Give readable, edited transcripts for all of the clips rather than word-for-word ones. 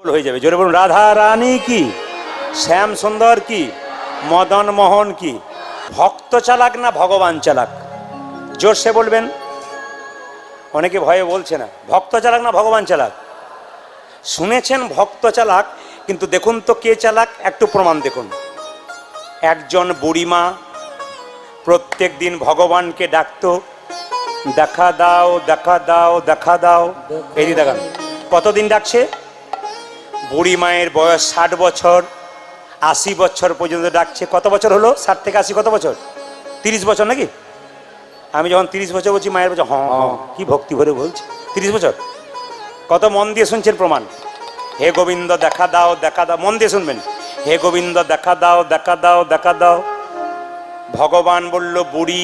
হয়ে যাবে। জোরে বলুন, রাধা রানী কি, শ্যাম সুন্দর কি, মদন মোহন কি। ভক্ত চালাক না ভগবান চালাক? জোরসে বলবেন। অনেকে ভয়ে বলছে না। ভক্ত চালাক না ভগবান চালাক? শুনেছেন ভক্ত চালাক, কিন্তু দেখুন তো কে চালাক, একটু প্রমাণ দেখুন। একজন বুড়িমা প্রত্যেক দিন ভগবানকে ডাকতো, দেখা দাও দেখা দাও দেখা দাও। এই যে দেখান কতদিন ডাকছে। বুড়ি মায়ের বয়স 60 বছর, 80 বছর পর্যন্ত ডাকছে। কত বছর হলো? 60 থেকে 80 কত বছর? 30 বছর নাকি? আমি যখন 30 বছর বলছি, মায়ের বলছে হ্যাঁ, কি ভক্তি ভরে বলছে। 30 বছর। কত মন দিয়ে শুনছেন প্রমাণ। হে গোবিন্দ দেখা দাও দেখা দাও, মন দিয়ে শুনবেন। হে গোবিন্দ দেখা দাও দেখা দাও দেখা দাও। ভগবান বলল, বুড়ি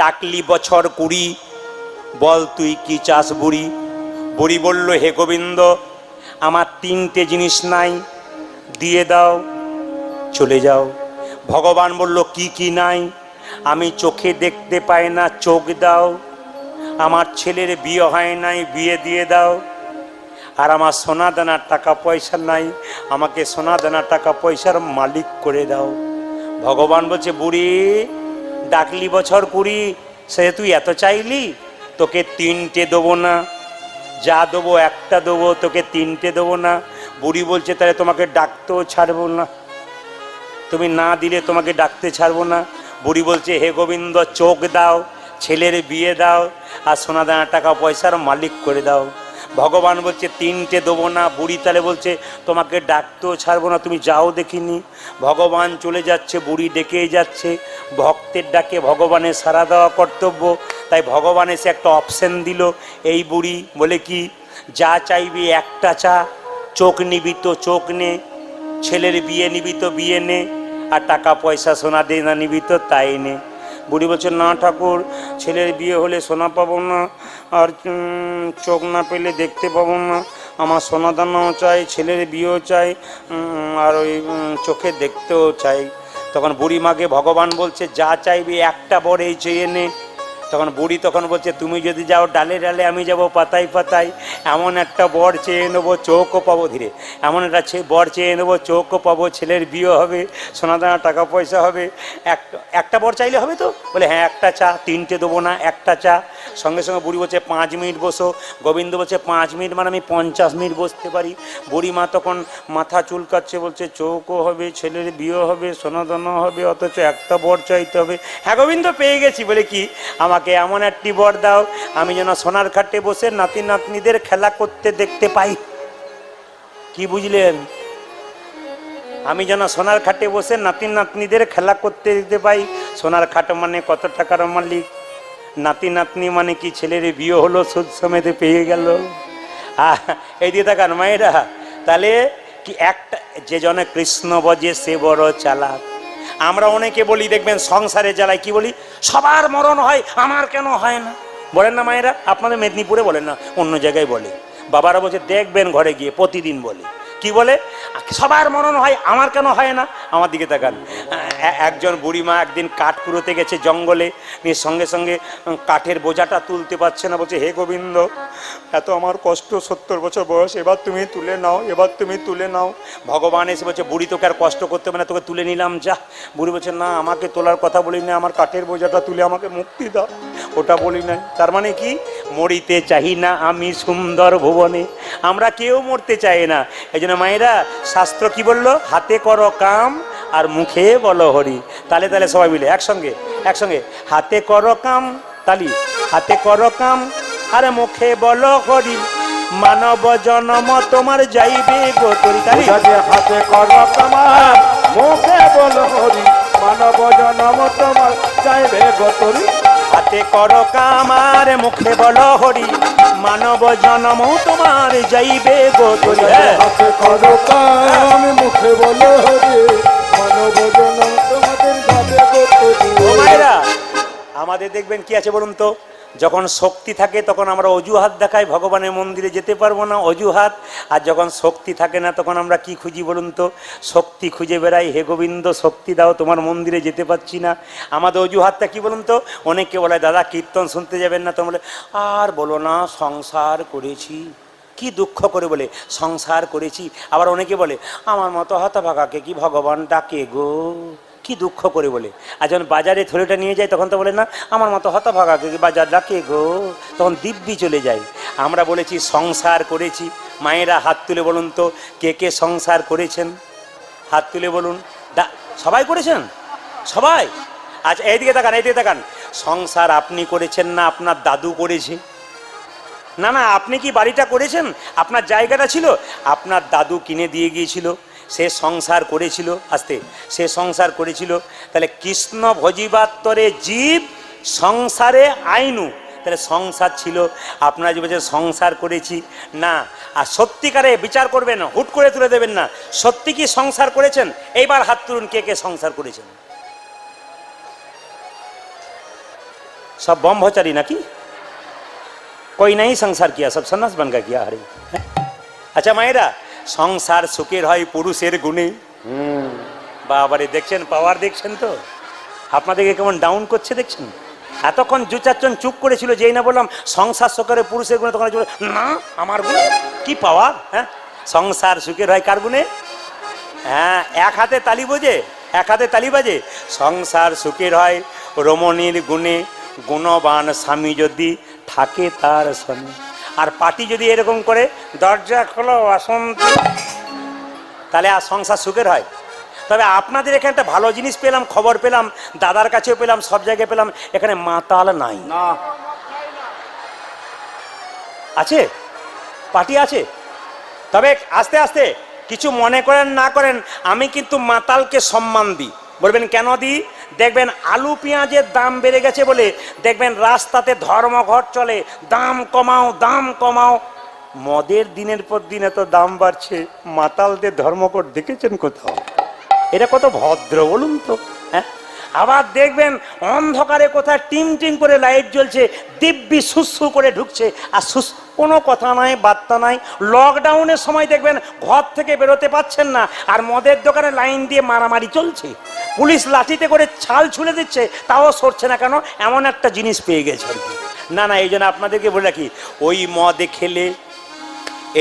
ডাকলি বছর 20, বল তুই কি চাস বুড়ি। বুড়ি বলল, হে গোবিন্দ আমার 3টে জিনিস নাই, দিয়ে দাও, চলে যাও। ভগবান বলল, কি কি নাই? আমি চোখে দেখতে পাই না, চোখ দাও। আমার ছেলের বিয়ে হয় নাই, বিয়ে দিয়ে দাও। আর আমার সোনা দানার টাকা পয়সা নাই, আমাকে সোনা দানার টাকা পয়সার মালিক করে দাও। ভগবান বলছে, বুড়ি ডাকলি বছর 20, সে তুই এত চাইলি, তোকে 3টে দেবো না, যা দেবো একটা দেবো, তোকে 3টে দেবো না। বুড়ি বলছে, তাহলে তোমাকে ডাকতেও ছাড়বো না, তুমি না দিলে তোমাকে ডাকতে ছাড়বো না। বুড়ি বলছে, হে গোবিন্দ চোখ দাও, ছেলের বিয়ে দাও, আর সোনা দানা টাকা পয়সার মালিক করে দাও। ভগবান বলছে 3টে দেবো না। বুড়ি তাহলে বলছে, তোমাকে ডাকতেও ছাড়বো না, তুমি যাও দেখিনি। ভগবান চলে যাচ্ছে, বুড়ি ডেকেই যাচ্ছে। ভক্তের ডাকে ভগবানের সাড়া দেওয়া কর্তব্য। তাই ভগবান এসে একটা অপশন দিল। এই বুড়ি বলে কি, যা চাইবি একটা চা, চোখ নিবি তো চোখ নে, ছেলের বিয়ে নিবি তো বিয়ে নে, আর টাকা পয়সা সোনা দে না নিবি তো তাই নে। বুড়ি বলছে, না ঠাকুর, ছেলের বিয়ে হলে সোনা পাবো না, আর চোখ না পেলে দেখতে পাবো না। আমার সোনা দানাও চাই, ছেলের বিয়েও চাই, আর ওই চোখে দেখতেও চাই। তখন বুড়ি মাকে ভগবান বলছে, যা চাইবি একটা বর এই চেয়ে নে। তখন বুড়ি তখন বলছে, তুমি যদি যাও ডালে ডালে, আমি যাব পাতায় পাতায়। এমন একটা বর চেয়ে নেবো, চোখও পাবো, ধীরে এমন একটা বর চেয়ে নেবো, চোখও পাবো, ছেলের বিয়ে হবে, সোনাদানা টাকা পয়সা হবে। একটা বর চাইলে হবে তো? বলে হ্যাঁ, একটা চা, 3টে দেবো না, একটা চা। সঙ্গে সঙ্গে বুড়ি বলছে, 5 মিনিট বসো। গোবিন্দ বলছে, 5 মিনিট মানে আমি 50 মিনিট বসতে পারি। বুড়ি মা তখন মাথা চুলকাচ্ছে, বলছে চোখও হবে, ছেলের বিয়ে হবে, সোনাদানা হবে, অথচ একটা বর চাইতে হবে। হ্যাঁ গোবিন্দ, পেয়ে গেছি। বলে কি, আমাকে এমন একটি বর দাও, আমি যেন সোনার খাটে বসে নাতি নাতনিদের খেলা করতে দেখতে পাই। কি বুঝলেন? আমি যেন সোনার খাটে বসে নাতি নাতনিদের খেলা করতে দেখতে পাই। সোনার খাট মানে কত টাকার মালিক, নাতি নাতনি মানে কি ছেলের বিয়ে হলো, সুদ সমেতে পেয়ে গেল। এই দিয়ে দেখান মায়েরা। তাহলে কি, একটা যে জনে কৃষ্ণ বজে সে বড় চালাক। আমরা অনেকে বলি, দেখবেন সংসারে জ্বালায় কি বলি, সবার মরণ হয়, আমার কেন হয় না? বলেন না মায়েরা? আপনাদের মেদিনীপুরে বলেন না, অন্য জায়গায় বলে। বাবারা বলছে, দেখবেন ঘরে গিয়ে প্রতিদিন বলে। কি বলে? সবার মরণ হয়, আমার কেন হয় না? আমার দিকে তাকান। একজন বুড়িমা একদিন কাঠ কুড়োতে গেছে জঙ্গলে, নিয়ে সঙ্গে সঙ্গে কাঠের বোঝাটা তুলতে পারছে না। বলছে, হে গোবিন্দ এত আমার কষ্ট, 70 বছর বয়স, এবার তুমি তুলে নাও, এবার তুমি তুলে নাও। ভগবান এসে বলছে, বুড়ি তোকে আর কষ্ট করতে হবে না, তোকে তুলে নিলাম যা। বুড়ি বলছে, না আমাকে তোলার কথা বলি না, আমার কাঠের বোঝাটা তুলে আমাকে মুক্তি দাও, ওটা বলি নাই। তার মানে কি, মরিতে চাহি না আমি সুন্দর ভুবনে। আমরা কেউ মরতে চাই না। এই জন্য মায়েরা শাস্ত্র কি বললো, হাতে করো কাম আর মুখে বলো হরি। তালে তালে সবাই মিলে একসঙ্গে একসঙ্গে, হাতে করো কাম, তালি, হাতে করো কাম আরে মুখে বলো হরি, মানব জন্ম তোমার যাইবে গো তরি। হাতে করো কাম মুখে বলো হরি, মানব জন্ম তোমার যাইবে গো তরি। হাতে করো কাম আর মুখে বলো হরি, মানব জন্ম তোমার যাইবে গো তরি। হাতে করো কাম মুখে বলো হরি, মানব জন্ম তোমাদের যাবে গো তরি। ও মায়েরা, আমাদের দেখবেন কি আছে বলুন তো, যখন শক্তি থাকে তখন আমরা অজুহাত দেখাই, ভগবানের মন্দিরে যেতে পারবো না, অজুহাত। আর যখন শক্তি থাকে না তখন আমরা কি খুঁজি বলুন তো, শক্তি খুঁজে বেড়াই, হে গোবিন্দ শক্তি দাও, তোমার মন্দিরে যেতে পারছি না। আমাদের অজুহাতটা কি বলুন তো? অনেকে বলে, দাদা কীর্তন শুনতে যাবেন না? তো বলে, আর বলো না, সংসার করেছি, কি দুঃখ করে বলে সংসার করেছি। আবার অনেকে বলে আমার মতো হতভাগাকে কি ভগবান ডাকে গো, কি দুঃখ করে বলে। আর যখন বাজারে থলেটা নিয়ে যায় তখন তো বলে না আমার মতো হতভাগাকে কি বাজার ডাকে গো, তখন দিব্যি চলে যায়। আমরা বলেছি সংসার করেছি। মায়েরা হাত তুলে বলুন তো কে কে সংসার করেছেন, হাত তুলে বলুন। সবাই করেছেন? সবাই? আচ্ছা এইদিকে তাকান, এইদিকে তাকান। সংসার আপনি করেছেন না আপনার দাদু করেছে? না না, আপনি কি বাড়িটা করেছেন? আপনার জায়গাটা ছিল, আপনার দাদু কিনে দিয়ে গিয়েছিল, সে সংসার করেছিল। আস্তে, সে সংসার করেছিল। তাহলে কৃষ্ণ ভজিবাত্তরে জীব সংসারে আইনু, তাহলে সংসার ছিল। আপনারা যে বলছেন সংসার করেছি, না। আর সত্যিকারে বিচার করবেন, হুট করে তুলে দেবেন না। সত্যি কি সংসার করেছেন? এইবার হাত তুলুন কে কে সংসার করেছেন। সব ব্রহ্মচারী নাকি? कोई नहीं संसार किया, सब सन्यास बन का किया। अरे अच्छा मायरा, সংসার সুখের হয় পুরুষের গুণে। বাবারে দেখছেন, পাওয়ার দেখছেন তো? আপনাদেরকে কেমন ডাউন করছে দেখছেন? এতক্ষণ দু চারজন চুপ করেছিল, যেই না বললাম সংসার সুখের পুরুষের গুণে, তখন না আমার গুণে কি পাওয়ার। হ্যাঁ, সংসার সুখের হয় কার গুণে? হ্যাঁ, এক হাতে তালি বোঝে, এক হাতে তালি বাজে। সংসার সুখের হয় রমণীর গুণে, গুণবান স্বামী যদি থাকে তার স্বামী। আর পার্টি যদি এরকম করে দরজা খোলো আসন, তাহলে আর সংসার সুখের হয়? তবে আপনাদের এখানে একটা ভালো জিনিস পেলাম, খবর পেলাম, দাদার কাছেও পেলাম, সব জায়গায় পেলাম, এখানে মাতাল নাই। না আছে, পার্টি আছে। তবে আস্তে আস্তে কিছু মনে করেন না করেন, আমি কিন্তু মাতালকে সম্মান দিই। বলবেন কেন দিই? দেখবেন আলু পেঁয়াজের দাম বেড়ে গেছে বলে দেখবেন রাস্তাতে ধর্মঘট চলে, দাম কমাও দাম কমাও। মদের দিনের পর দিন এত দাম বাড়ছে, মাতালদের ধর্মঘট দেখেছেন কোথাও? এটা কত ভদ্র বলুন তো। হ্যাঁ, আবার দেখবেন অন্ধকারে কোথায় টিম টিম করে লাইট জ্বলছে, দিব্যি সুসু করে ঢুকছে, আর কোনো কথা নাই বার্তা নাই। লকডাউনের সময় দেখবেন ঘর থেকে বেরোতে পারছেন না, আর মদের দোকানে লাইন দিয়ে মারামারি চলছে, পুলিশ লাঠিতে করে ছাল ছুলে দিচ্ছে, তাও সরছে না। কেন? এমন একটা জিনিস পেয়ে গেছে আর কি। না না, এই জন্য আপনাদেরকে বলে রাখি, ওই মদে খেলে,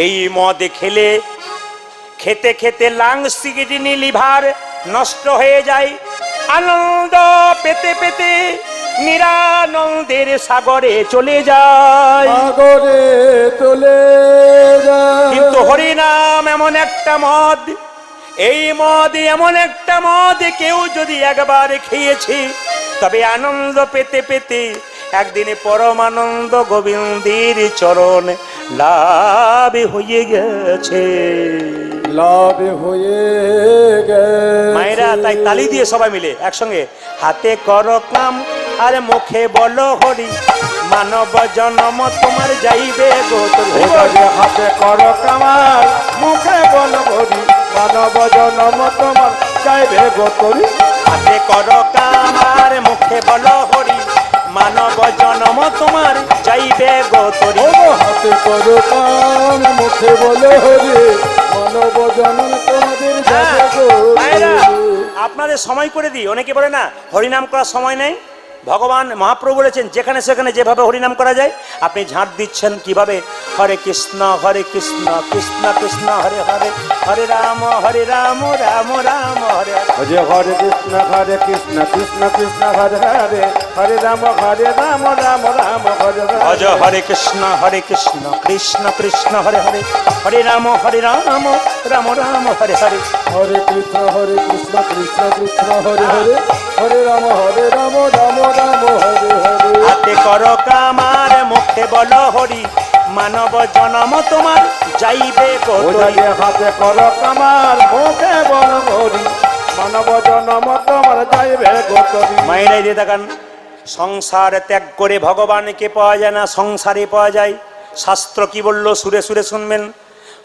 এই মদে খেলে খেতে খেতে লাংস কিডনি লিভার নষ্ট হয়ে যায়। আনন্দ পেতে পেতে নিরানন্দের সাগরে চলে যায়, সাগরে চলে যায়। কিন্তু হরিনাম এমন একটা মদ, এই মদ এমন একটা মদ, কেউ যদি একবার খেয়েছে তবে আনন্দ পেতে পেতে একদিনে পরমানন্দ গোবিন্দের চরণ লাভ হয়ে গেছে, লাভ হয়ে গেছে। মায়েরা তাই তালি দিয়ে সবাই মিলে একসঙ্গে হাতে করো কাম আর মুখে বলো হরি, মানব জন্ম তোমার যাইবে গো তোর। হাতে করো কামার মুখে বলো হরি, মানব জন্ম তোমার যাইবে গো তোর। হাতে করো কাম আর মুখে বলো হরি, মানব জন্ম তোমার যাইবে গো তোর। হাতে করো কাম মুখে বলো হরি, মানব জন্ম তোমাদের যাবে গো। আপনাদের সময় করে দিই। অনেকে বলে না হরিনাম করার সময় নেই। ভগবান মহাপ্রভু বলেছেন যেখানে সেখানে যেভাবে হরিনাম করা যায়। আপনি ঝাঁট দিচ্ছেন কিভাবে? হরে কৃষ্ণ কৃষ্ণ কৃষ্ণ হরে হরে, হরে রাম রাম রাম হরে হরে। হরে কৃষ্ণ কৃষ্ণ কৃষ্ণ হরে হরে, হরে রাম রাম রাম হরে হরে। ভজ হরে কৃষ্ণ কৃষ্ণ কৃষ্ণ হরে হরে, হরে রাম রাম রাম হরে হরে। হরে কৃষ্ণ কৃষ্ণ কৃষ্ণ হরে হরে, হরে রাম রাম রাম হরে হরে। হাতে করো কামার মুখে বলো হরি, মানব জনম তোমার যাইবে গো তোরি। হাতে করো কামার মুখে বলো হরি, মানব জনম তোমার যাইবে গো তোরি। মায়েরাই দিয়ে দেখান, সংসার ত্যাগ করে ভগবানকে পাওয়া যায় না, সংসারে পাওয়া যায়। শাস্ত্র কি বললো সুরে সুরে শুনবেন।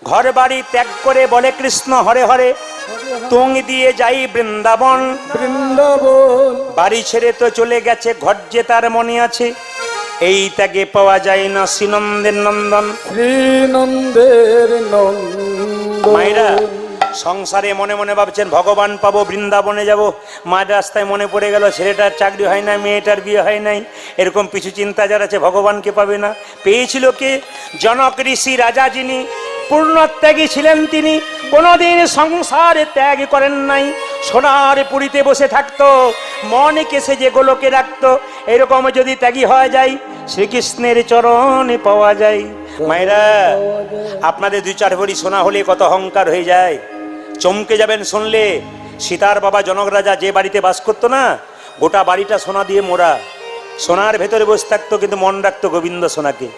ঘর বাড়ি ত্যাগ করে বলে কৃষ্ণ হরে হরে, তুং দিয়ে যাই বৃন্দাবন। বৃন্দাবন বাড়ি ছেড়ে তো চলে গেছে, ঘর যে তার মনে আছে, এই ত্যাগে পাওয়া যায় না শ্রীনন্দের নন্দন। শ্রীনন্দের নন্দন। মায়েরা সংসারে মনে মনে ভাবছেন ভগবান পাবো, বৃন্দাবনে যাব, মাঝ রাস্তায় মনে পড়ে গেল ছেলেটার চাকরি হয় না, মেয়েটার বিয়ে হয় নাই, এরকম পিছু চিন্তা যারা আছে ভগবানকে পাবে না। পেয়েছিল কে? জনক ঋষি রাজা, যিনি পূর্ণত্যাগী ছিলেন, তিনি কোনোদিন সংসারে ত্যাগ করেন নাই, সোনার পুরীতে বসে থাকতো, মনকে সে যে গোলকে রাখতো। এরকম যদি ত্যাগী হওয়া যায়, শ্রীকৃষ্ণের চরণে পাওয়া যায়। মায়েরা, আপনাদের 2-4 ভরি সোনা হলে কত অহংকার হয়ে যায়, চমকে যাবেন শুনলে। সীতার বাবা জনক রাজা যে বাড়িতে বাস করতো না, গোটা বাড়িটা সোনা দিয়ে মোড়া, সোনার ভেতরে বসে থাকতো, কিন্তু মন রাখতো গোবিন্দ সোনাকে।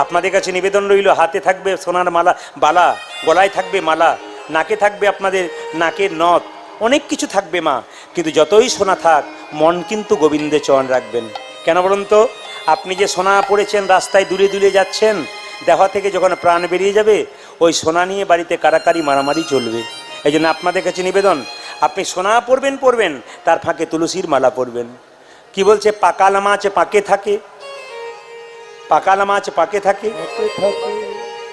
আপনাদের কাছে নিবেদন রইল, হাতে থাকবে সোনার মালা বালা, গলায় থাকবে মালা, নাকে থাকবে আপনাদের নাকের নথ, অনেক কিছু থাকবে মা, কিন্তু যতই সোনা থাক মন কিন্তু গোবিন্দের চরণ রাখবেন। কেন বলুন তো? আপনি যে সোনা পড়েছেন, রাস্তায় দূরে দূরে যাচ্ছেন, দেহা থেকে যখন প্রাণ বেরিয়ে যাবে, ওই সোনা নিয়ে বাড়িতে কারাকারি মারামারি চলবে। এই জন্য আপনাদের কাছে নিবেদন, আপনি সোনা পরবেন, তার ফাঁকে তুলসীর মালা পরবেন। কি বলছে? পাকালা মাছ পাকে থাকে, পাকালা মাছ পাকে থাকে,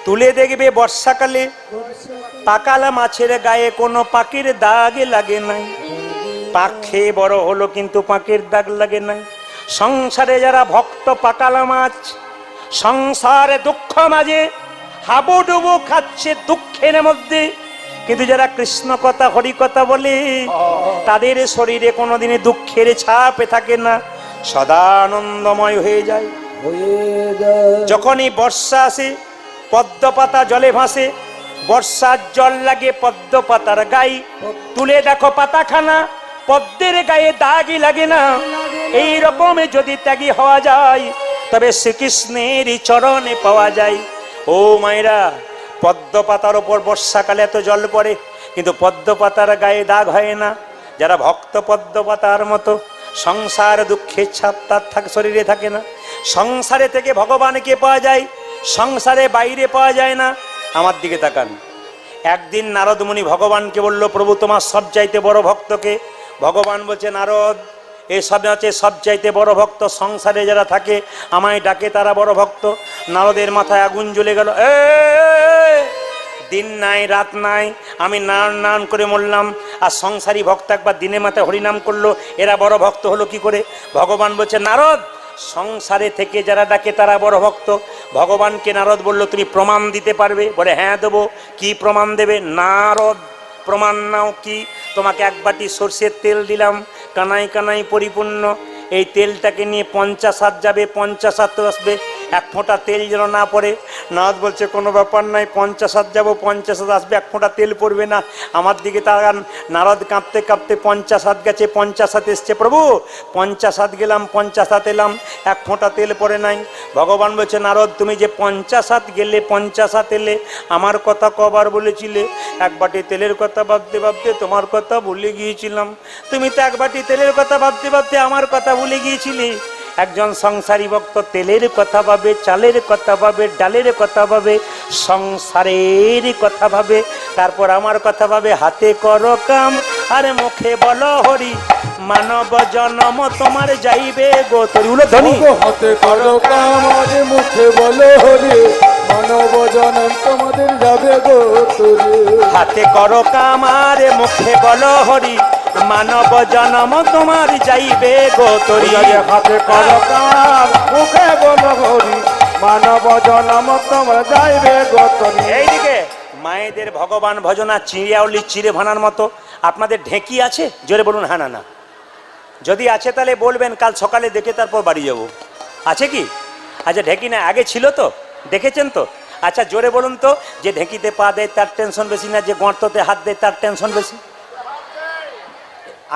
তুলে দেখবে বর্ষাকালে, পাকালা মাছের গায়ে কোনো পাকের দাগ লাগে নাই, পাক খেয়ে বড় হলো কিন্তু পাকের দাগ লাগে নাই। সংসারে যারা ভক্ত পাকালা মাছ, সংসারে দুঃখ মাঝে হাবুডুবু খাচ্ছে দুঃখের মধ্যে, কিন্তু যারা কৃষ্ণ কথা হরি কথা বলে, তাদের শরীরে কোনোদিনই দুঃখের ছাপে থাকে না, সদা আনন্দময় হয়ে যায়। যখনই বর্ষা আসে, পদ্ম পাতা জলে ভাসে, বর্ষার জল লাগে পদ্ম পাতার গায়ে, তুলে দেখো পাতাখানা, পদ্মের গায়ে দাগই লাগে না। এই রকমে যদি ত্যাগী হওয়া যায়, তবে শ্রীকৃষ্ণের চরণে পাওয়া যায়। ও মায়েরা, পদ্ম পাতার ওপর বর্ষাকালে এত জল পড়ে, কিন্তু পদ্ম পাতার গায়ে দাগ হয় না। যারা ভক্ত পদ্ম পাতার মতো, সংসার দুঃখের ছাপ তার শরীরে থাকে না। সংসারে থেকে ভগবানকে পাওয়া যায়, সংসারে বাইরে পাওয়া যায় না। আমার দিকে তাকান। একদিন নারদ মুনি ভগবানকে বলল, প্রভু তোমার সবচাইতে বড় ভক্তকে? ভগবান বলছে, নারদ, এই সব আছে সবচাইতে বড় ভক্ত, সংসারে যারা থাকে আমায় ডাকে তারা বড় ভক্ত। নারদের মাথায় আগুন জ্বলে গেল। দিন নাই রাত নাই, আমি নান করে মরলাম, আর সংসারী ভক্ত একবার দিনের মাথায় হরিনাম করলো, এরা বড় ভক্ত হলো কি করে? ভগবান বলছে, নারদ, সংসারে থেকে যারা ডাকে তারা বড় ভক্ত। ভগবানকে নারদ বলল, তুমি প্রমাণ দিতে পারবে? বলে, হ্যাঁ দেবো। কি প্রমাণ দেবে? নারদ, প্রমাণ নাও। কি? তোমাকে 1 বাটি সর্ষের তেল দিলাম, কানাই কানাই পরিপূর্ণ, এই তেলটাকে নিয়ে 50 হাত যাবে, 50 হাত আসবে, 1 ফোঁটা তেল যেন না পড়ে। নারদ বলছে, কোনো ব্যাপার নাই, 50 হাত যাবো, 50 হাত আসবে, 1 ফোঁটা তেল পড়বে না। আমার দিকে তাকান। নারদ কাঁপতে কাঁপতে 50 হাত গেছে, 50 হাত এসছে। প্রভু 50 হাত গেলাম, 50 হাত এলাম, 1 ফোঁটা তেল পড়ে নাই। ভগবান বলছে, নারদ, তুমি যে 50 হাত গেলে, 50 হাত এলে, আমার কথা কবার বলেছিলে? 1 বাটি তেলের কথা ভাবতে ভাবতে তোমার কথা ভুলে গিয়েছিলাম। তুমি তো 1 বাটি তেলের কথা ভাবতে ভাবতে আমার কথা ভুলে গিয়েছিলে। একজন সংসারী ভক্ত তেলের কথা ভাবে, চালের কথা ভাবে, ডালের কথা ভাবে, সংসারের কথা ভাবে, তারপর আমার কথা ভাবে। হাতে করো কাম আর মুখে বলো হরি, মানব জনম তোমার যাইবে গো তরি। ধনী হাতে করো কাম আর মুখে বলো হরি, মানব জনম তোমাদের যাবে গো তরি। হাতে করো কাম আর মুখে বলো হরি, মানব জনম তোমার যাইবে গো তরি। হাতে করো কাম মুখে বলো হরি, মানব জনম তোমার যাইবে গো তরি। এইদিকে মায়েদের ভগবান ভজনা চিড়িয়াউলি চিড়ে ভানার মতো। আপনাদের ঢেঁকি আছে? জোরে বলুন হ্যাঁ না না। যদি আছে তাহলে বলবেন, কাল সকালে দেখে তারপর বাড়ি যাব। আছে কি? আচ্ছা, ঢেঁকি না আগে ছিল তো, দেখেছেন তো? আচ্ছা জোরে বলুন তো, যে ঢেঁকিতে পা দেয় তার টেনশন বেশি না যে গর্ততে হাত দেয় তার টেনশন বেশি?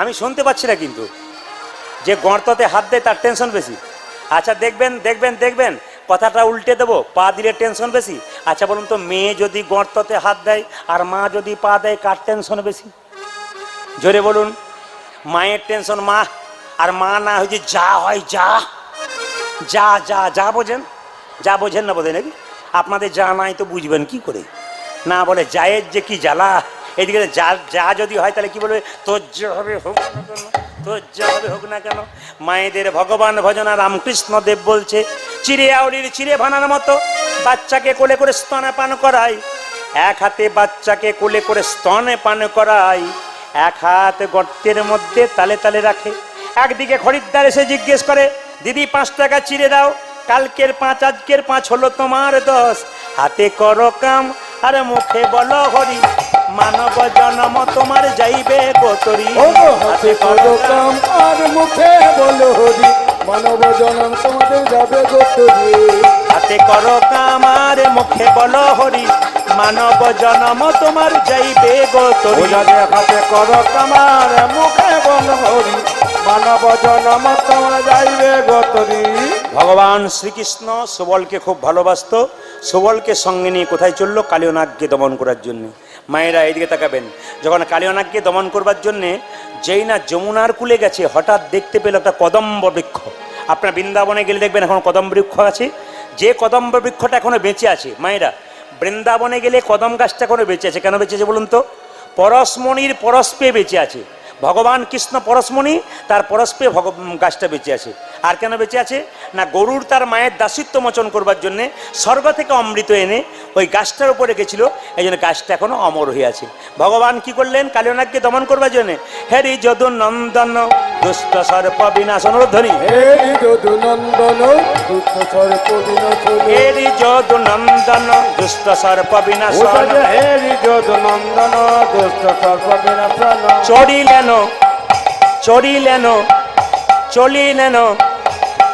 আমি শুনতে পাচ্ছি না কিন্তু। যে গর্ততে হাত দেয় তার টেনশন বেশি। আচ্ছা দেখবেন দেখবেন দেখবেন, কথাটা উল্টে দেবো, পা দিলে টেনশন বেশি। আচ্ছা বলুন তো, মেয়ে যদি গর্ততে হাত দেয় আর মা যদি পা দেয়, কার টেনশন বেশি? জোরে বলুন। মায়ের টেনশন মা, আর মা না হয়েছে যা হয় যা যা যা যা বোঝেন, যা বোঝেন না বোঝেন নাকি? আপনাদের যা নাই তো বুঝবেন কি করে? না বলে জায়ের যে কি জ্বালা। এদিকে যা যা যদি হয় তাহলে কি বলবে? তোর যা হবে হোক না কেন, তোর যা হবে হোক না কেন। মায়েদের ভগবান ভজনা রামকৃষ্ণ দেব বলছে, চিড়ে আউরির চিড়ে ভানার মতো বাচ্চাকে কোলে করে স্তন্যপান করায়। এক হাতে বাচ্চাকে কোলে করে স্তনে পান করায়, এক হাত গর্তের মধ্যে তালে তালে রাখে। একদিকে খরিদ্দার এসে জিজ্ঞেস করে, দিদি 5 টাকা চিড়ে দাও, কালকের 5 আজকের 5 হলো তোমার 10। হাতে করো কাম আর মুখে বলো হরি, মানব জন্ম তোমার যাইবে গোতরি। হাতে করো কাম আর মুখে বলো হরি, মানব জনম তোমাদের যাবে গোতরি। হাতে করো কাম আর মুখে বলো হরি, মানব জন্ম তোমার যাইবে গোতরি। হাতে করো কাম আর মুখে বলো হরি, মানব জনম তোমার যাইবে গোতরি। ভগবান শ্রীকৃষ্ণ সুবলকে খুব ভালোবাসত। সুবলকে সঙ্গে নিয়ে কোথায় চললো? কালিয়নাগকে দমন করার জন্য। মায়েরা এইদিকে তাকাবেন, যখন কালিয়নাগকে দমন করবার জন্যে যেই না যমুনার কূলে গেছে, হঠাৎ দেখতে পেল একটা কদম্ব বৃক্ষ। আপনার বৃন্দাবনে গেলে দেখবেন এখন কদম্ব বৃক্ষ আছে। যে কদম্ব বৃক্ষটা এখনো বেঁচে আছে, মায়েরা বৃন্দাবনে গেলে কদম গাছটা এখনো বেঁচে আছে। কেন বেঁচে আছে বলুন তো? পরশমণির পরশ পেয়ে বেঁচে আছে। ভগবান কৃষ্ণ পরশমণি, তার পরশ পেয়ে গাছটা বেঁচে আছে। আর কেন বেঁচে আছে না, গরুর তার মায়ের দাসিত্ব মোচন করবার জন্যে স্বর্গ থেকে অমৃত এনে ওই গাছটার উপরে রেখেছিল, এই জন্য গাছটা এখনো অমর হয়ে আছে। ভগবান কি করলেন কালিয়নাগকে দমন করবার জন্য? হেরি যদু নন্দন দুষ্ট সর্প বিনাশন ধ্বনি, হেরি যদু নন্দন দুষ্ট সর্প বিনাশন, হেরি যদু নন্দন দুষ্ট সর্প বিনাশন, হেরি যদু নন্দন দুষ্ট সর্প বিনাশন। চড়িলেন চড়িলেন চলিলেন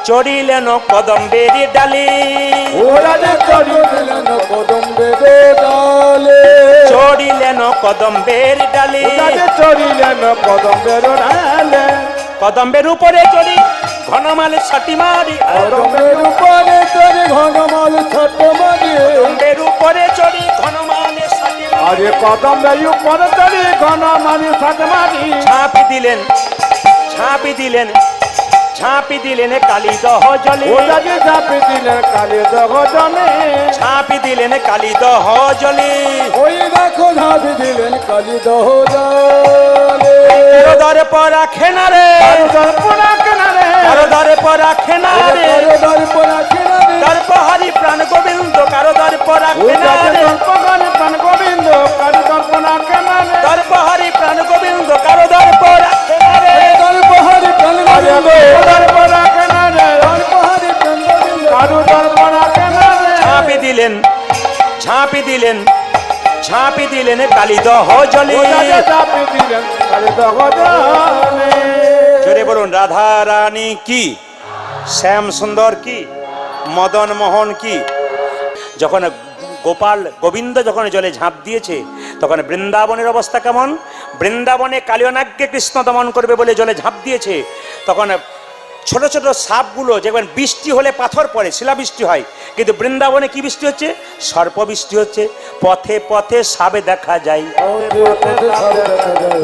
চড়িলেন কদম্বেরি ডালি, চড়িলেন কদম্বের ডালে, চড়িলেন কদম্বেরি ডালি, চড়িলেন কদম্বের ডালে। কদম্বের উপরে চড়ি ঘনমাল ছাটি মারি, কদম্বের উপরে চড়ি ঘনমাল ছোট মারি, কদম্বের উপরে চড়ি ঘনমাল ছাটি মারি, আরে কদম্বের উপরে চড়ি ঘনমাল ছোট মারি। ঝাঁপি দিলেন ঝাঁপি দিলেন ঝাঁপি দিলেন কালী দহ জলে, ঝাঁপি দিলেন কালী দহ জলে, ঝাঁপি দিলেন কালী দহ জলে। ওই দেখো ঝাঁপি দিলেন কালী দহ জলে। দরে পরা খেনারে, দর্পণা কেনারে, দরে পরা খেনারে, দর্পণা কেনারে, দর্পহারি প্রাণ গোবিন্দ কারো দর্পরা খেনারে, দর্পণা প্রাণ গোবিন্দ কালী দর্পণা কেনারে, দর্পহারি প্রাণ গোবিন্দ কারো দর্পরা খেনারে, দর্পহারি প্রাণ গোবিন্দ দর্পণা কেনারে, দর্পহারি প্রাণ গোবিন্দ কারু দর্পণা কেনারে। ঝাঁপি দিলেন ঝাঁপি দিলেন ঝাঁপি দিলেন কালী দহ জলে। ঝাঁপি দিলেন কালী দহ জলে। জোরে বলুন রাধা রানী কি, শ্যাম সুন্দর কি, মদন মোহন কি। যখন গোপাল গোবিন্দ যখন জলে ঝাঁপ দিয়েছে, তখন বৃন্দাবনের অবস্থা কেমন? বৃন্দাবনে কালিয়নাগকে কৃষ্ণ দমন করবে বলে জলে ঝাঁপ দিয়েছে, তখন ছোট ছোট সাপগুলো যেমন বৃষ্টি হলে পাথর পড়ে, শিলাবৃষ্টি হয়, কিন্তু বৃন্দাবনে কি বৃষ্টি হচ্ছে? সর্প বৃষ্টি হচ্ছে। পথে পথে সাবে দেখা যায়,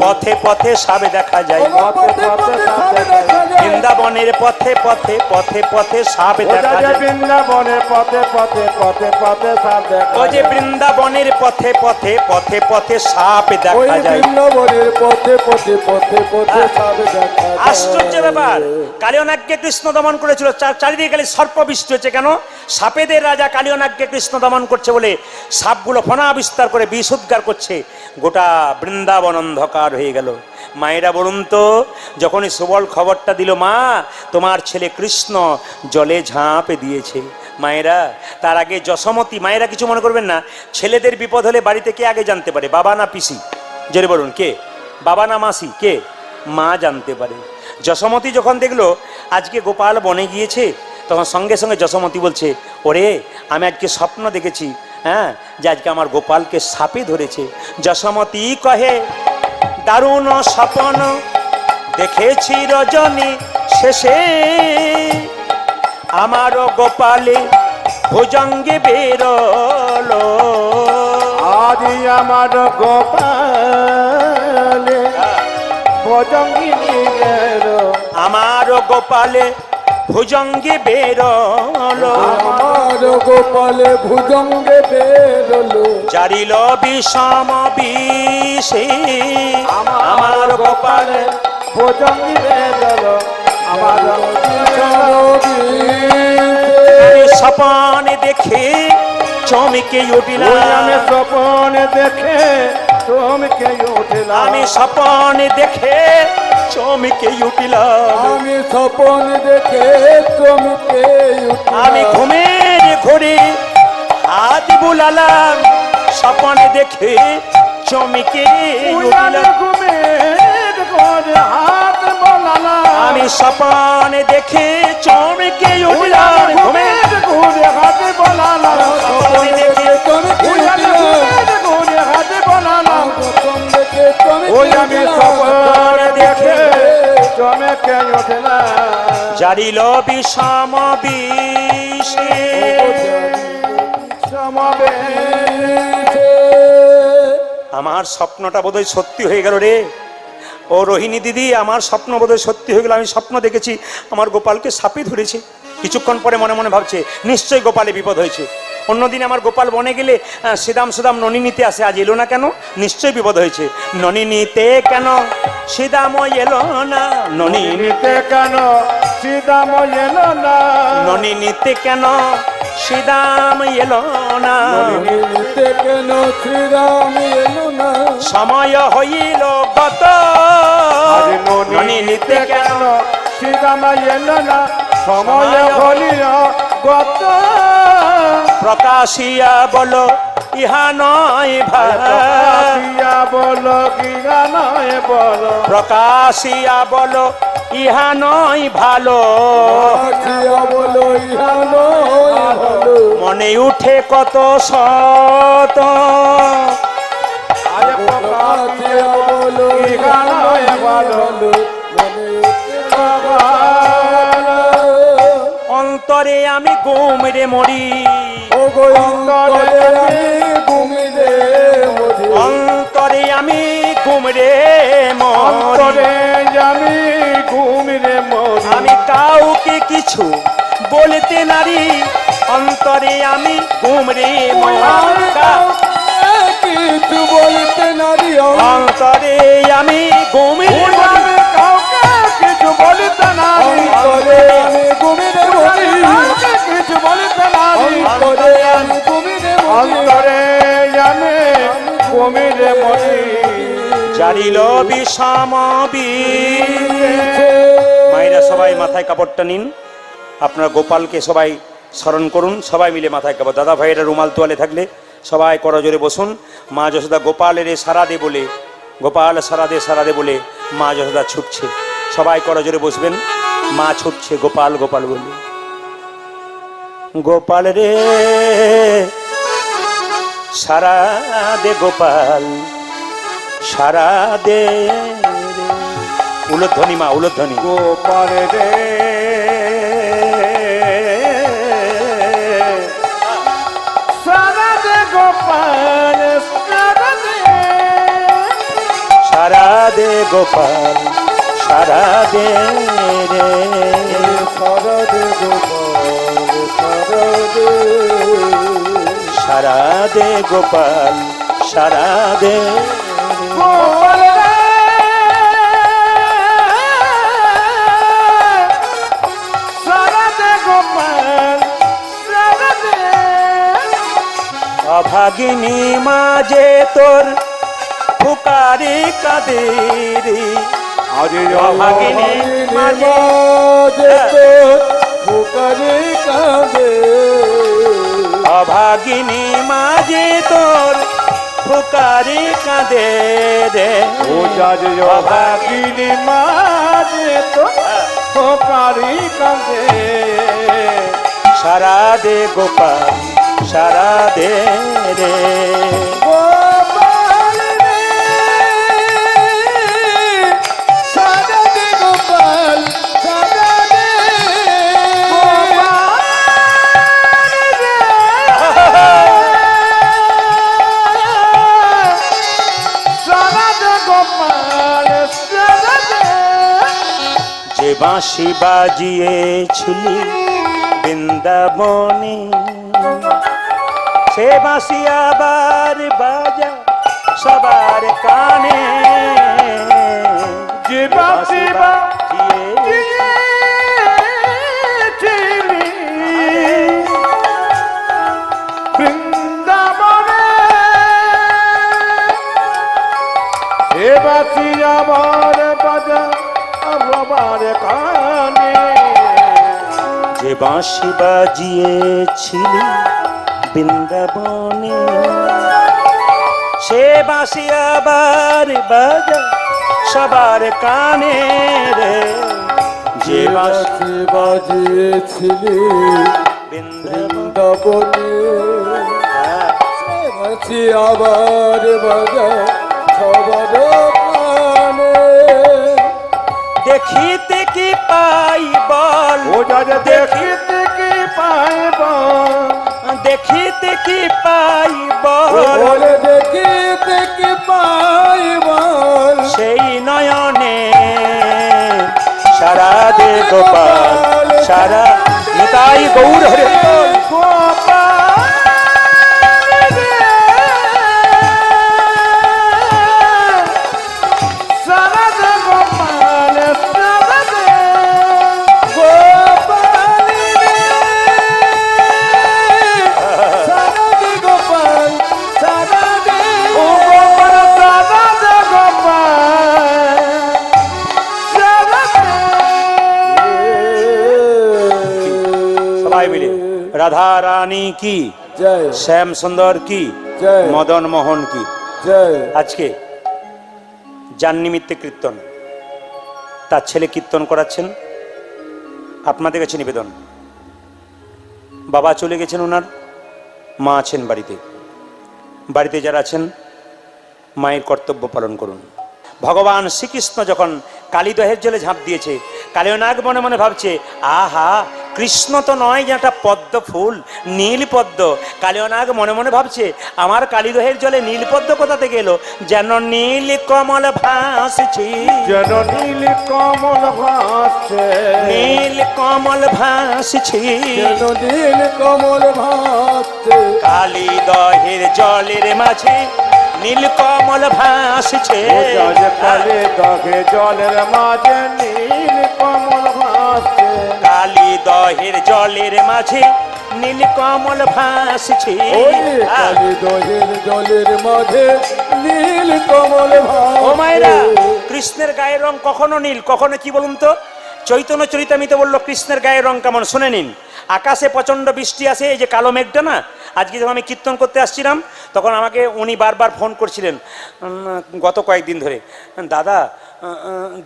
পথে পথে সাবে দেখা যায়, বৃন্দাবনের পথে পথে পথে পথে সাবে দেখা যায়। বৃন্দাবনের পথে পথে পথে পথে সাপ দেখা ও যে বৃন্দাবনের পথে পথে পথে পথে সাপ দেখা যায়। বৃন্দাবনের পথে পথে পথে পথে সাপ দেখা যায়। আশ্চর্য ব্যাপার, কালিয়নাগকে কৃষ্ণ দমন করেছিল, চারিদিকে খালি সর্প বৃষ্টি হচ্ছে। কেন? সাপেদের রাজা কালিয়নাগকে কৃষ্ণ দমন করছে বলে সাপগুলো ফনা বিস্তার করে বিষ উদ্গার করছে, গোটা বৃন্দাবন অন্ধকার হয়ে গেল। মায়েরা বলুন তো, যখনই সুবল খবরটা দিল, মা তোমার ছেলে কৃষ্ণ জলে ঝাঁপে দিয়েছে, মায়েরা তার আগে যশোমতী, মায়েরা কিছু মনে করবেন না, ছেলেদের বিপদ হলে বাড়িতে কে আগে জানতে পারে? বাবা না পিসি? জোরে বলুন, কে? বাবা না মাসি? কে? মা জানতে পারে। যশোমতী যখন দেখলো আজকে গোপাল বনে গিয়েছে, তখন সঙ্গে সঙ্গে যশোমতী বলছে, ওরে আমি আজকে স্বপ্ন দেখেছি, হ্যাঁ, যে আজকে আমার গোপালকে সাপে ধরেছে। যশোমতী কহে, দারুণ স্বপ্ন দেখেছি রজনী শেষে, আমারও গোপালে ভুজঙ্গে বেরোলো, আদি আমার গোপালে ভুজঙ্গি গেল, আমারও গোপালে ভুজঙ্গে বেরোলো, আমার গোপালে ভুজঙ্গে বেরোলো, জারিল বিষম বিষে, আমার গোপালে ভুজঙ্গি বেরোলো, আমার স্বপন দেখে চমকে ওই উঠিলাম আমি স্বপন দেখে চমকে উঠলাম আমি স্বপন দেখে চমকে উঠিলাম আমি স্বপন দেখে চমকে আমি ঘুমের ঘরে হাত বুলালাম স্বপন দেখে চমকে ওই আমি উঠিলাম ঘুমের ঘরে হাত বোলালাম আমি স্বপন দেখে চমকে ওই উঠিলাম আমি ঘুমের ঘরে হাত বোলালাম স্বপন দেখে ওই আমি ঘুমের ঘরে হাত বোলালাম ওই আমি স্বপন দেখে চমকে উঠলাম জারিল বিষম বিষে আমার স্বপ্নটা বোধহয় সত্যি হয়ে গেল রে ও রোহিণী দিদি আমার স্বপ্ন বোধহয় সত্যি হয়ে গেল আমি স্বপ্ন দেখেছি আমার গোপালকে সাপে ধরেছে কিছুক্ষণ পরে মনে মনে ভাবছে নিশ্চয়ই গোপালে বিপদ হয়েছে অন্যদিন আমার গোপাল বনে গেলে সিদাম সুদাম ননি নিতে আসে আজ এলো না কেন নিশ্চয়ই বিপদ হয়েছে ননি নিতে কেন সিদাম এলো না ননি নিতে কেন সীতাম এলো না ননি নিতে কেন সিদাম এলো না কেন শ্রীরাম এলো না সময় হইল গত আরে ননি নিতে কেন সীতাম এলো না সময় হলিল গত প্রকাশিয়া বলো ইহা নয় ভাই আসিয়া বলো কি গানয় বলো প্রকাশিয়া বলো ইহা নয় ভালো আসিয়া বলো ইহা নয় ভালো মনে উঠে কত শত আরে প্রকাশিয়া বলো কি গানয় বলো অন্তরে আমি গুমরে মরি ও গো অন্তরে আমি ঘুমিলে মরি অন্তরে আমি গুমরে মরি অন্তরে আমি ঘুমিরে মরি আমি কাউকে কিছু বলতে নারি অন্তরে আমি গুমরে মরি কিছু বলতে নারী অন্তরে আমি গুমরে মরি আমি কাউকে কিছু বলিতে নারী অন্তরে আমি ঘুমিলে মরি কাউকে কিছু বলিতে নারী অন্তরে আমি ঘুমিলে মরি অন্তরে আমি ঘুমিরে মরি জারিল বিষম বিষ। মায়েরা সবাই মাথায় কাপড়টা নিন আপনার গোপালকে সবাই স্মরণ করুন সবাই মিলে মাথায় কাপড় দাদা ভাইয়েরা রুমাল তোয়ালে থাকলে সবাই করজোরে বসুন মা যশোদা গোপালের সারা দে বলে গোপাল সারা দে বলে মা যশোদা ছুটছে সবাই করজোরে বসবেন মা ছুটছে গোপাল গোপাল বলে গোপাল রে সারা দে গোপাল সারা দে উলধ্বনি মা উলধ্বনি গোপাল রে সারা দে গোপাল সারা দে সারা দে গোপাল সারা দে রে শরদে গোপাল শরদে সারা দে গোপাল সারা দে গোপাল রে সারা দে গোপাল সারা দে অভাগিনী মাঝে তোর ফুকারি কাদেরি আরে অভাগিনী মাঝে ফুকারে কাঁদে অভাগিনী মাঝে তোর ফুকারি কাঁদে রে ও যাজ অভাগিনী মাঝে তো ফোকারি কাঁদে সারা দে গোপাল সারা দে রে গোপাল রে সারা দে গোপাল সারা দে সারা দে গোপাল সারা দে যে বাঁশি বাজিয়েছিলি বৃন্দাবনে সে বাঁশি আবার বাজা সবার কানে যে বাঁশি বাজিয়ে বৃন্দাবনে এ বাঁচি আমার বাজা বাবার কানে যে বাঁশি বাজিয়েছিলি বৃন্দাবনে, সে বাঁশি আবার বাজা সবার কানে রে। যে বাঁশি বাঁশি বাজিয়েছিলি বৃন্দাবনে, সে বাঁশি আবার বাজা সবার কানে। দেখিতে কি পাই বল, ও যারা দেখিতে কি পাইব, দেখিতে কি পাই বল, বলে দেখিতে কি পাই বল, সেই নয়নে সারা দে গোপাল, সারা নিতাই গৌর হরে বল। সবাই মিলে রাধা রানী কি, জয় শ্যাম সুন্দর কি, জয় মদন মোহন কি। জয়। আজকে যার নিমিত্তে কীর্তন, তার ছেলে কীর্তন করাচ্ছেন। আপনাদের কাছে নিবেদন, বাবা চলে গেছেন, ওনার মা আছেন বাড়িতে। বাড়িতে যারা আছেন মায়ের কর্তব্য পালন করুন। ভগবান শ্রীকৃষ্ণ যখন কালীদহের জলে ঝাঁপ দিয়েছে, কালীনাগ মনে মনে ভাবছে, আহা কৃষ্ণ তো নয়, যে একটা পদ্ম ফুল, নীল পদ্ম। কালীনাগ মনে মনে ভাবছে, আমার কালীদহের জলে নীল পদ্ম কোথা থেকে এলো? যেন নীল কমল ভাসছে, যেন নীল কমল ভাসছে, নীল কমল ভাসছে, যেন নীল কমল ভাসছে, কালীদহের জলের মাঝে নীল কমল ভাসছে। কালে দহে জলের মাঝে নীল কমল ভাসছে, কালীদহের জলের মাঝে নীল কমল ভাসছে। ওই কালী দহের জলের মাঝে নীল কমল ভাসছে। ও মায়েরা, কৃষ্ণের গায়ের রং কখনো নীল, কখনো কি বলুন তো? চৈতন্য চরিতামিতে বললো কৃষ্ণের গায়ের রং কেমন, শুনে নিন। আকাশে প্রচণ্ড বৃষ্টি আসে, এই যে কালো মেঘটা না, আজকে যখন আমি কীর্তন করতে আসছিলাম তখন আমাকে উনি বারবার ফোন করছিলেন গত কয়েকদিন ধরে, দাদা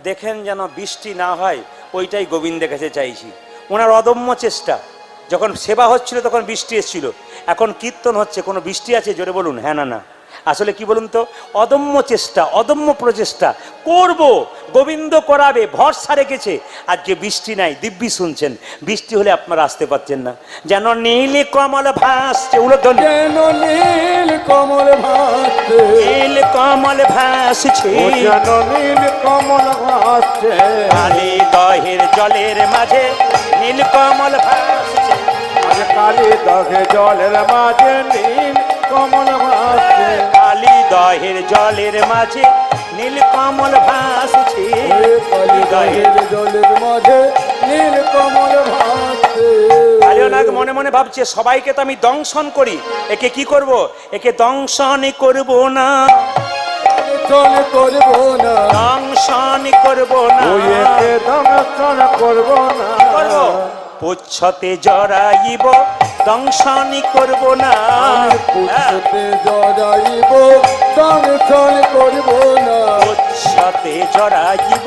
দেখেন যেন বৃষ্টি না হয়, ওইটাই গোবিন্দের কাছে চাইছি। ওনার অদম্য চেষ্টা। যখন সেবা হচ্ছিল তখন বৃষ্টি এসেছিল, এখন কীর্তন হচ্ছে, কোনো বৃষ্টি আছে? জোরে বলুন হ্যাঁ না না। আসলে কি বলুন তো, অদম্য চেষ্টা, অদম্য প্রচেষ্টা করব, গোবিন্দ করাবে, ভরসা রেখেছে। আজকে বৃষ্টি নাই, দিব্যি শুনছেন, বৃষ্টি হলে আপনারা আসতে পারছেন না। যেন নীল কমল ভাসছে, উলোধ্বনি, যেন নীল কমল ভাসছে, নীল কমল ভাসছে, ও যেন নীল কমল ভাসছে, কালীদহের জলের মাঝে নীল কমল ভাসছে। আজ কালী দহে জলের মাঝে নীল কমল ভাসছে, কালীদহের জলের মাঝে নীল কমল ভাসছে, কালী দহের জলের মাঝে নীল কমল ভাসছে। কালীনাগ মনে মনে ভাবছে, সবাইকে তো আমি দংশন করি, একে কি করব? একে দংশনই করব না, চলে করব না, দংশন করব না। ওই একে দংশন করব না, করব পুচ্ছতে জড়াইব, দংশনই করব না। পুষ্পতে জড়াইব, দংশন করব না, পুচ্ছতে জড়াইব,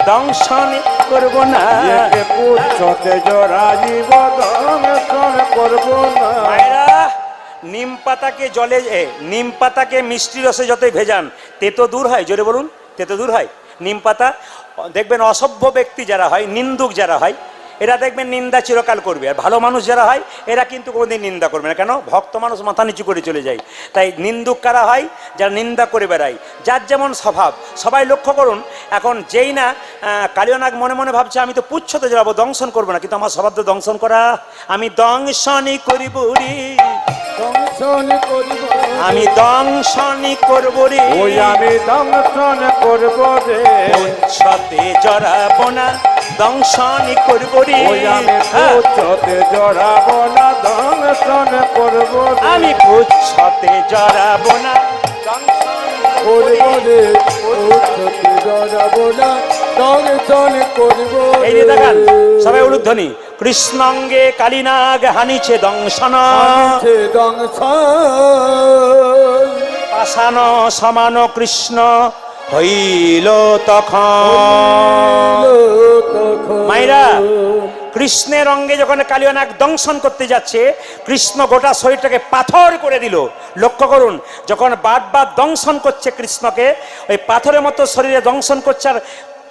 দংশন করব না। একে পুচ্ছতে জড়াইব, দংশন করব না। মায়েরা, নিম পাতাকে জলে, নিম পাতাকে মিষ্টি রসে যতই ভেজান, তেতো দূর হয়। জোরে বলুন, তেতো দূর হয়। নিম পাতা, দেখবেন অসভ্য ব্যক্তি যারা হয়, নিন্দুক যারা হয়, এরা দেখবেন নিন্দা চিরকাল করবে। আর ভালো মানুষ যারা হয় এরা কিন্তু কোনোদিন নিন্দা করবে না। কেন? ভক্ত মানুষ মাথা নিচু করে চলে যায়। তাই নিন্দুক কারা হয়? যারা নিন্দা করে বেড়ায়, যার যেমন স্বভাব। সবাই লক্ষ্য করুন, এখন যেই না কালীনাগ মনে মনে ভাবছে, আমি তো পুচ্ছতে যাবো, দংশন করবো না, কিন্তু আমার স্বভাব তো দংশন করা। আমি দংশনই করিব রে, দংশন করব, আমি দংশনই করব রে, ওই আমি দংশন করব রে, পুচ্ছতে জড়াবো না, দংশনই করব রে। ওই আমি পুচ্ছতে জড়াব না, দংশন করব রে। আমি পুচ্ছতে জড়াবো না, দংশন করব করব রে উচ্চতে জড়াবো না দর্শন করব এই যে দেখান সবাই উলুধ্বনি। কৃষ্ণাঙ্গে কালীনাগ হানিছে দংশন, পাষাণ সমান কৃষ্ণ হইল তখন। মাইরা কৃষ্ণের অঙ্গে যখন কালীনাগ দংশন করতে যাচ্ছে, কৃষ্ণ গোটা শরীরটাকে পাথর করে দিল। লক্ষ্য করুন, যখন বারবার দংশন করছে কৃষ্ণকে, ওই পাথরের মতো শরীরে দংশন করছে, আর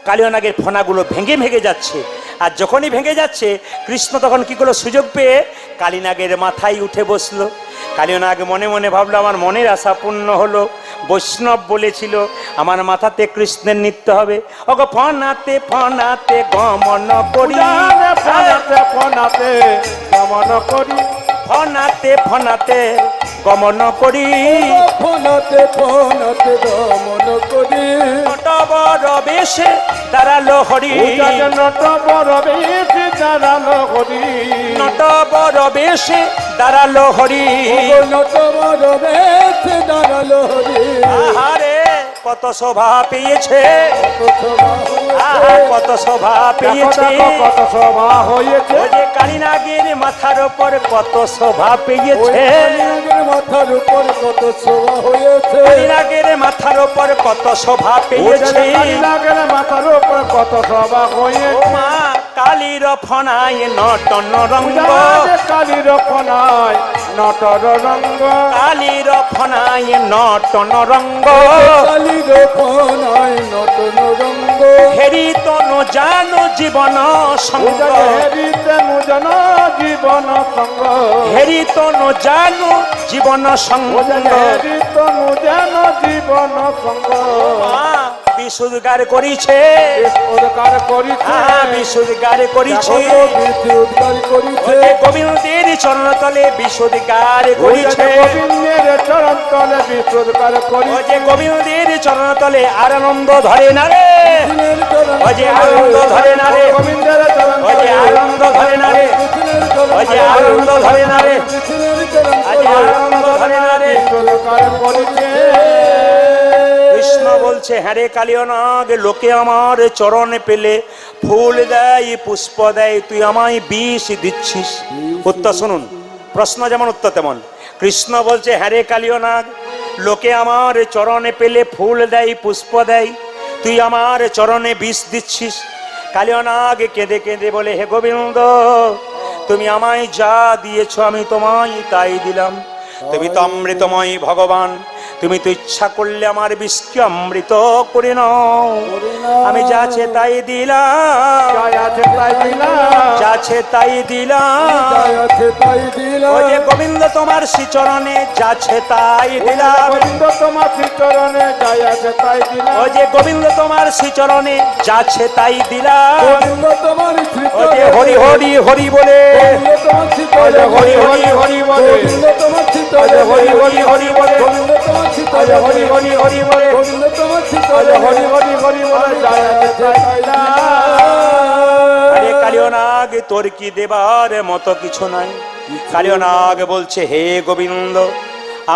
কালীনাগের ফণাগুলো ভেঙে ভেঙে যাচ্ছে। আর যখনই ভেঙে যাচ্ছে, কৃষ্ণ তখন কি করলো, সুযোগ পেয়ে কালীনাগের মাথায় উঠে বসলো। কালীনাগ মনে মনে ভাবলো, আমার মনের আশা পূর্ণ হলো। বৈষ্ণব বলেছিল আমার মাথাতে কৃষ্ণের নৃত্য হবে। ওগো ফনাতে ফনাতে গমন করি, ফনাতে ফনাতে গমন করি, ফনাতে ফনাতে গমন করি, ফোনাতে ফোনাতে গমন করি, নটবর বেশে দাঁড়ালো হরি, নটবর বেশে দাঁড়ালো হরি, নটবর বেশে দাঁড়ালো হরি। নটবর বেশে দাঁড়ালো হরি। আহারে কত শোভা পেয়েছে, কত শোভা পেয়েছে, কত শোভা হয়েছে। ওই যে কালীনাগের মাথার উপর কত শোভা পেয়েছে, মাথার উপর কত শোভা হয়েছে, কালীনাগের মাথার উপর কত শোভা পেয়েছে। কালীনাগের মাথার উপর কত শোভা হয়েছে। ও মা কালীর ফনায় নটন রঙ্গ, কালীর ফনায় নটর রঙ্গ, কালীর ফনায় নটন রঙ্গ, কালীর ফনায় নটন রঙ্গ, হেরি তনু জানো জীবন সঙ্গ, হেরিতে জন জীবন সঙ্গ, হেরি তনু জানো জীবন সঙ্গ। হেরিত যেন জীবন সঙ্গ। মা বিশুদ্ধার করিছে, উদ্ধার করিছে, বিশুদ্ধার করিছে, উদ্ধার করিছে, ওই যে গোবিন্দের চরণ তলে বিশুদ্ধার করিছে, গোবিন্দের চরণ তলে বিশুদ্ধার ওই করিছে, যে গোবিন্দের চরণ তলে আর আনন্দ ধরে না রে, ওই যে আনন্দ ধরে না রে, গোবিন্দের চরণ ওই যে আনন্দ ধরে না রে, ওই যে আনন্দ ধরে না রে, আজ আনন্দ ধরে না রে। বিশুদ্ধার করিছে। কৃষ্ণ বলছে, হ্যাঁ রে কালীনাগ, লোকে আমার চরণে পেলে ফুল দেয় পুষ্প দেয়, তুই আমায় বিষ দিচ্ছিস। উত্তর শুনুন, প্রশ্ন যেমন উত্তর তেমন। কৃষ্ণ বলছে, হ্যাঁ রে কালীনাগ, লোকে আমার চরণে পেলে ফুল দেয় পুষ্প দেয়, তুই আমার চরণে বিষ দিচ্ছিস। কালীনাগ কেঁদে কেঁদে বলে, হে গোবিন্দ, তুমি আমায় যা দিয়েছ আমি তোমায় তাই দিলাম। তুমি তো অমৃতময় ভগবান, তুমি তো ইচ্ছা করলে আমার বিষকে অমৃত করে নাও। আমি যাচ্ছে তাই দিলাম, আছে তাই দিলাম, যাচ্ছে তাই দিলাম। তাই দিলাম, ওই যে গোবিন্দ তোমার শ্রীচরণে যাচ্ছে তাই দিলাম, গোবিন্দ তোমার শ্রীচরণে যাই আছে তাই দিলাম, ওই যে গোবিন্দ তোমার শ্রীচরণে যাচ্ছে তাই দিলাম। গোবিন্দ তোমার ওই যে হরি হরি হরি বলে, তোমার হরি হরি হরি বলে, গোবিন্দ তোমার হরি হরি হরি বলে, গোবিন্দ তোমার হরি হরি হরি বলে, গোবিন্দ তোমার হরি হরি হরি বলে, যাই আছে তাই দিলাম। আরে কালীনাগ, তোর কি দেবার মতো কিছু নাই। কালীনাগ বলছে, হে গোবিন্দ,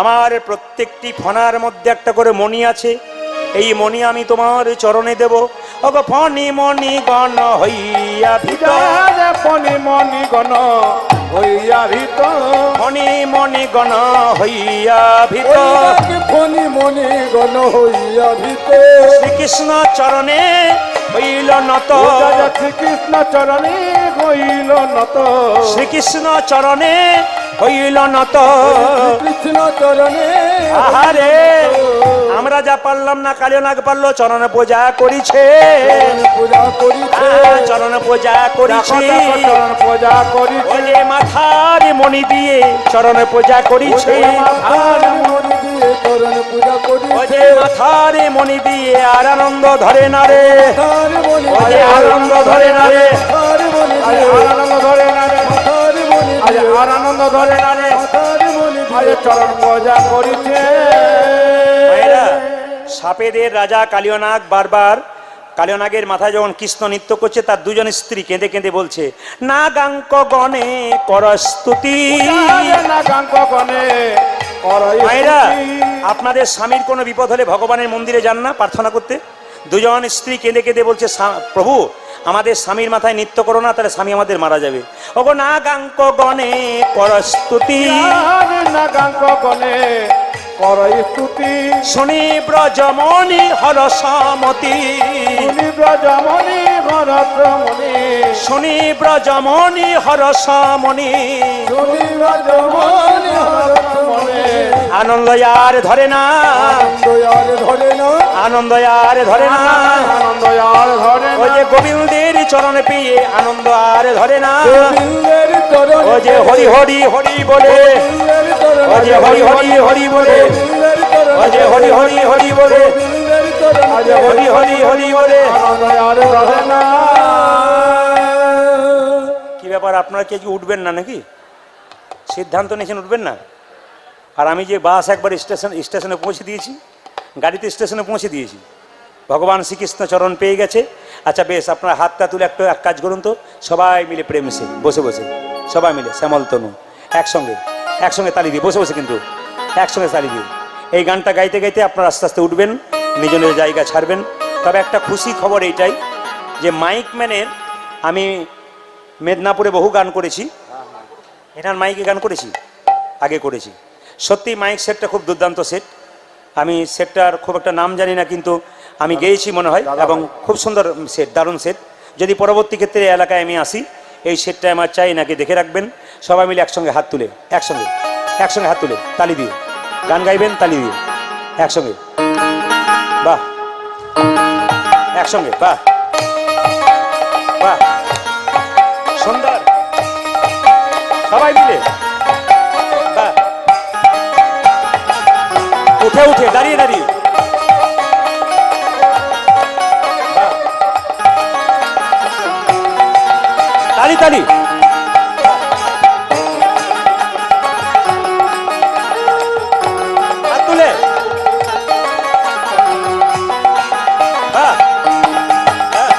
আমার প্রত্যেকটি ফণার মধ্যে একটা করে মণি আছে, এই মণি আমি তোমার চরণে দেব। ওগো ফণি মণি গণ হইয়া ভিতর, ফণি মণি গণ হইয়া ভিত, ফণি মণি গণ হইয়া ভিতর, ফণি মণি গণ হইয়া ভিত, শ্রীকৃষ্ণ চরণে হইল নত, শ্রীকৃষ্ণ চরণে হইল নত, শ্রীকৃষ্ণ চরণে হইল নত। কৃষ্ণ চরণে আহারে আমরা যা পারলাম না, কালীনাগ পারলো, চরণে পূজা করিছে, পূজা করিছে, চরণ পূজা করিছি। চরণ পূজা করিছে, ওই যে মাথার মণি দিয়ে চরণ পূজা করিছে, আর মণি দিয়ে চরণ পূজা করিছে, ওই যে মাথার মণি দিয়ে আর আনন্দ ধরে না রে, তার মণি ওই যে আনন্দ ধরে না রে, তার মণি আজ দিয়ে আনন্দ ধরে না রে, তার মণি আজ আর আনন্দ ধরে না রে, তার মণি আজ চরণ পূজা করিছে। মায়েরা, সাপেদের রাজা কালীনাগ বারবার কালীনাগের মাথায় যখন কৃষ্ণ নৃত্য করছে, তার দুজন স্ত্রী কেঁদে কেঁদে বলছে, না গাঙ্ক গণে কর স্তুতি। না গাঙ্ক গণে মায়েরা, আপনাদের স্বামীর কোনো বিপদ হলে ভগবানের মন্দিরে যান না প্রার্থনা করতে? দুজন স্ত্রী কেঁদে কেঁদে বলছে, প্রভু আমাদের স্বামীর মাথায় নৃত্য করো না, তাহলে স্বামী আমাদের মারা যাবে। ওগো নাগাঙ্ক গণে করস্তুতি, নাগাঙ্ক গণে কর স্তুতি, শুনি ব্রজমণি হরসমতি, শুনি ব্রজমণি হরসমণি, শুনি ব্রজমণি হরসমণি, শুনি ব্রজমণি হরসমণি, আনন্দ আর ধরে না, আনন্দ আর ধরে না, আনন্দ আর ধরে না, আনন্দ আর ধরে ওই না, যে গোবিন্দের চরণে পেয়ে আনন্দ আর ধরে না, গোবিন্দের চরণে ও যে হরি হরি হরি বলে, গোবিন্দের চরণে, ও যে হরি হরি হরি বলে, গোবিন্দের চরণে, ও যে হরি হরি হরি বলে, গোবিন্দের চরণে, হরি হরি হরি বলে। আনন্দ আর ধরে না। কি ব্যাপার, আপনারা কি আজকে উঠবেন না নাকি? সিদ্ধান্ত নিয়েছেন উঠবেন না? আর আমি যে বাস একবার স্টেশনে পৌঁছে দিয়েছি, গাড়িতে স্টেশনে পৌঁছে দিয়েছি, ভগবান শ্রীকৃষ্ণ চরণ পেয়ে গেছে। আচ্ছা বেশ, আপনার হাতটা তুলে এক কাজ করুন তো, সবাই মিলে প্রেমসে বসে বসে, সবাই মিলে শ্যামল তনু একসঙ্গে একসঙ্গে তালি দিয়ে বসে বসে, কিন্তু একসঙ্গে তালি দিয়ে এই গানটা গাইতে গাইতে আপনারা আস্তে আস্তে উঠবেন, নিজ নিজ জায়গা ছাড়বেন। তবে একটা খুশি খবর এইটাই যে মাইক ম্যানের, আমি মেদিনীপুরে বহু গান করেছি, এনার মাইকে গান করেছি, আগে করেছি। সত্যি মাইক সেটটা খুব দুর্দান্ত সেট। আমি সেটটার খুব একটা নাম জানি না, কিন্তু আমি গেয়েছি মনে হয়, এবং খুব সুন্দর সেট, দারুণ সেট। যদি পরবর্তী ক্ষেত্রে এই এলাকায় আমি আসি, এই সেটটা আমার চাই, নাকি দেখে রাখবেন। সবাই মিলে একসঙ্গে হাত তুলে, একসঙ্গে একসঙ্গে হাত তুলে তালি দিয়ে গান গাইবেন, তালি দিয়ে একসঙ্গে, বাহ, একসঙ্গে, বাহ বাহ, সুন্দর, সবাই মিলে, বাহ, উঠে উঠে, দাঁড়িয়ে দাঁড়িয়ে, বাহ, তালি তালি, হাত তুলে, বাহ, বাহ,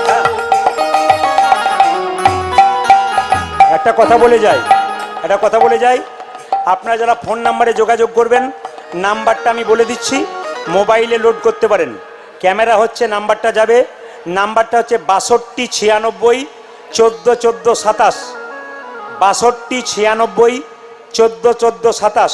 বাহ। একটা কথা বলে যাই, আপনারা যারা ফোন নাম্বারে যোগাযোগ করবেন, নাম্বারটা আমি বলে দিচ্ছি, মোবাইলে লোড করতে পারেন। ক্যামেরা হচ্ছে, নাম্বারটা যাবে, নাম্বারটা হচ্ছে 62 96 14 14 27, 62 96 14 14 27।